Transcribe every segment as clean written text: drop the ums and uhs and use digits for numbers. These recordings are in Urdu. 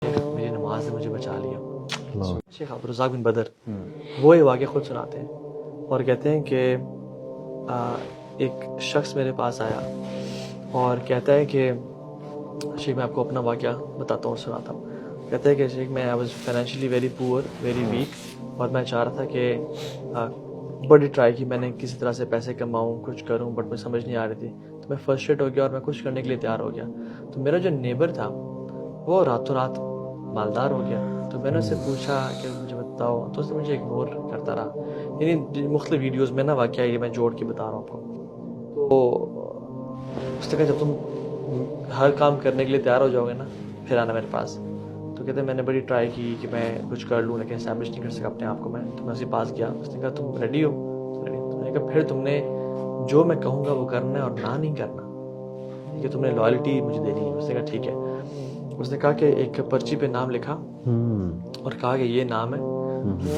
میری نماز نے مجھے بچا لیا. شیخ عبدالرزاق بن بدر وہ یہ واقعہ خود سناتے ہیں اور کہتے ہیں کہ ایک شخص میرے پاس آیا اور کہتا ہے کہ شیخ میں آپ کو اپنا واقعہ بتاتا ہوں اور سناتا ہوں. کہتا ہے کہ شیخ میں I was financially very poor very weak اور میں چاہ رہا تھا کہ بڑی ٹرائی کی میں نے کسی طرح سے پیسے کماؤں کچھ کروں بٹ مجھے سمجھ نہیں آ رہی تھی. تو میں فرسٹریٹ ہو گیا اور میں کچھ کرنے کے لیے تیار ہو گیا. تو میرا جو نیبر تھا وہ راتوں رات مالدار ہو گیا. تو میں نے اس سے پوچھا کہ مجھے بتاؤ تو اس نے مجھے اگنور کرتا رہا. یعنی مختلف ویڈیوز میں نا واقعہ یہ میں جوڑ کے بتا رہا ہوں آپ کو. تو اس نے کہا جب تم ہر کام کرنے کے لیے تیار ہو جاؤ گے نا پھر آنا میرے پاس. تو کہتے ہیں میں نے بڑی ٹرائی کی کہ میں کچھ کر لوں لیکن اسٹیبلش نہیں کر سکا اپنے آپ کو میں. تو میں اسی پاس گیا. اس نے کہا تم ریڈی ہو؟ تو میں نے کہا پھر تم نے جو میں کہوں گا وہ کرنا ہے اور نہ نہیں کرنا کہ تم نے لائلٹی مجھے دینی ہے. اس نے کہا ٹھیک ہے. اس نے کہا کہ ایک پرچی پہ نام لکھا اور کہا کہ یہ نام ہے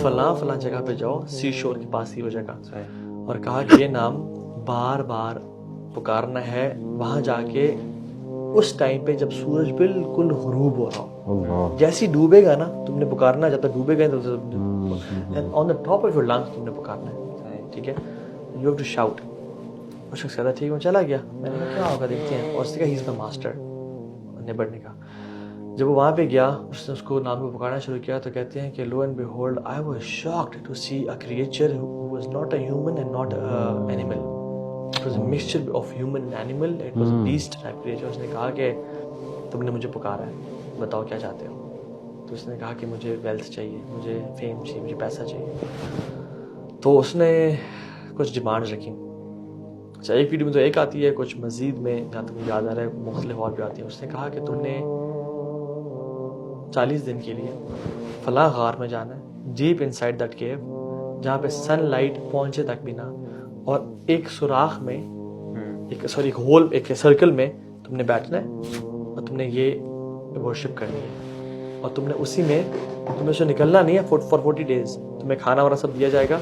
فلاں فلاں جگہ پہ جاؤ سی شور کے پاس ہی وہ جگہ. اور کہا کہ یہ نام بار بار پکارنا ہے وہاں جا کے اس ٹائم پہ جب سورج بالکل غروب ہو رہا ہو. جیسے ڈوبے گا نا تم نے پکارنا جب تک ڈوبے گئے تو on the top of your lungs تم نے پکارنا ہے. ٹھیک ہے یو ہیو ٹو شاؤٹ. وہ شخص کہتا ٹھیک ہے چلا گیا. میں نے کہا کیا ہوگا دیکھتے ہیں. اور اس نے کہا ہی از مائی ماسٹر. نیبر نے کہا جب وہ وہاں پہ گیا اس نے اس کو نام کو پکارنا شروع کیا تو کہتے ہیں کہ lo and behold I was shocked to see a creature who was not a human and not an animal. It was a mixture of human and animal. It was a beast type creature. اس نے کہا کہ تم نے مجھے پکارا ہے بتاؤ کیا چاہتے ہو. تو اس نے کہا کہ مجھے ویلتھ چاہیے مجھے فیم چاہیے مجھے پیسہ چاہیے. تو اس نے کچھ ڈیمانڈز رکھی. اچھا ایک ویڈیو میں تو ایک آتی ہے کچھ مزید میں جہاں تک مجھے یاد آ رہا ہے مختلف اور بھی آتی ہیں. اس نے کہا کہ تم نے 40 دن کے لیے فلاں غار میں جانا ہے ڈیپ ان سائڈ دیٹ کیو جہاں پہ سن لائٹ پہنچے تک بھی نہ اور ایک سوراخ میں ایک ہول ایک سرکل میں تم نے بیٹھنا ہے اور تم نے یہ ورشپ کرنی ہے اور تم نے اسی میں تمہیں سے نکلنا نہیں ہے فار 40 days. تمہیں کھانا وانا سب دیا جائے گا.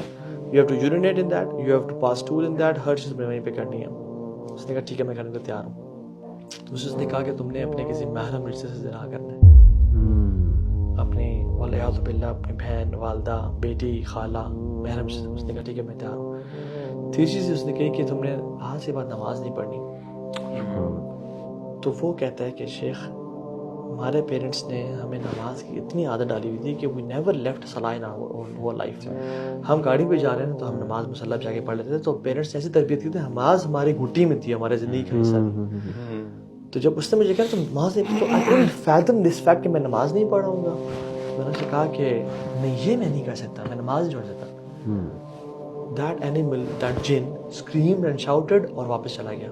You have to urinate in that you have to pass stool in that. ہر چیز وہیں پہ کرنی ہے. اس نے کہا ٹھیک ہے میں کرنے کو تیار ہوں. تو اس نے کہا کہ تم نے اپنے کسی محرم رشتے سے زنا کرنا ہے اپنی والعیاذ باللہ اپنی بہن والدہ بیٹی خالہ محرم سے. اس نے کہا ٹھیک ہے میں تیار ہوں. تیسری چیز اس نے کہی کہ تم نے آج کے بعد نماز نہیں پڑھنی. تو وہ کہتا ہے کہ شیخ ہمارے پیرنٹس نے ہمیں نماز کی اتنی عادت ڈالی ہوئی تھی کہ وی نیور لیفٹ صلاح ان آور لائف. ہم گاڑی پہ جا رہے ہیں تو ہم نماز مصلی پہ جا کے پڑھ لیتے تھے. تو پیرنٹس نے ایسی تربیت کی تھی نماز ہماری گھٹی میں تھی ہمارے زندگی کا حصہ تھی. تو جب اس نے مجھے کہا تم نماز نہیں تو آئی کڈنٹ فیتھم دس فیکٹ کہ میں نماز نہیں پڑھ رہا ہوں. میں نے اسے کہا کہ نہیں یہ میں نہیں کر سکتا میں نماز نہیں پڑھ سکتا. دیٹ اینیمل دیٹ جن اسکریمڈ اینڈ شاؤٹڈ اور واپس چلا گیا.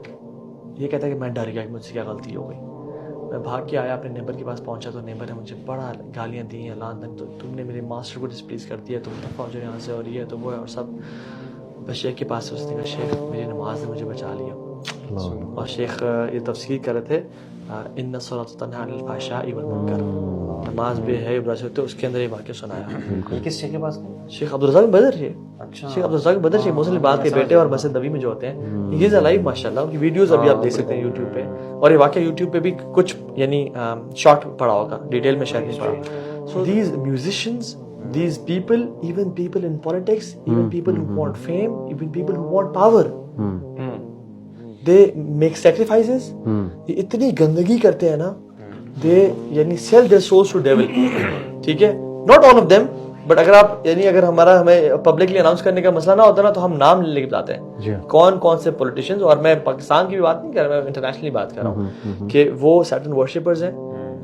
یہ کہتا ہے کہ میں ڈر گیا کہ مجھ سے کیا غلطی ہو گئی. میں بھاگ کے آیا اپنے نیبر کے پاس پہنچا تو نیبر نے مجھے بڑا گالیاں دی ہیں لان تک. تو تم نے میرے ماسٹر کو ڈسپلیز کر دیا تم دفعہ ہو جو یہاں سے اور یہ تو وہ ہے اور سب. بس شیخ کے پاس سے اس نے کہا شیخ میری نماز نے مجھے بچا لیا. اور شیخ یہ تفسیر کر رہے تھے ان الصلاۃ تنہی عن الفحشاء والمنکر. نماز بے ہے برا سے ہوتے اس کے اندر یہ واقعہ سنایا. کس شیخ کے پاس؟ شیخ عبدالرزاق بدر. شیخ عبدالرزاق بدر شیخ مسلم بات کے بیٹے اور مسجد نبی میں جو ہوتے ہیں یہ لائیو ماشاءاللہ ان کی ویڈیوز ابھی آپ دیکھ سکتے ہیں یوٹیوب پہ. اور یہ واقعہ یوٹیوب پہ بھی کچھ یعنی شارٹ پڑا ہوگا ڈیٹیل میں شاید نہیں پڑا. So these musicians these people even people in politics even people who want fame even people who want power they make sacrifices. یہ اتنی گندگی کرتے ہیں نا they یعنی sell their souls to devil. ٹھیک ہے not all of them but اگر آپ یعنی اگر ہمیں پبلکلی اناؤنس کرنے کا مسئلہ نہ ہوتا نا تو ہم نام لے کے بتاتے ہیں کون کون سے پولیٹیشینز. اور میں پاکستان کی بھی بات نہیں کر رہا میں انٹرنیشنلی بات کر رہا ہوں کہ وہ سیٹن ورشپرز ہیں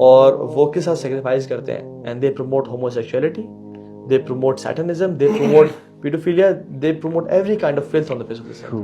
اور وہ کس حد سیکریفائز کرتے ہیں. And they promote homosexuality they promote satanism they promote pedophilia they promote every kind of filth on the face of this earth.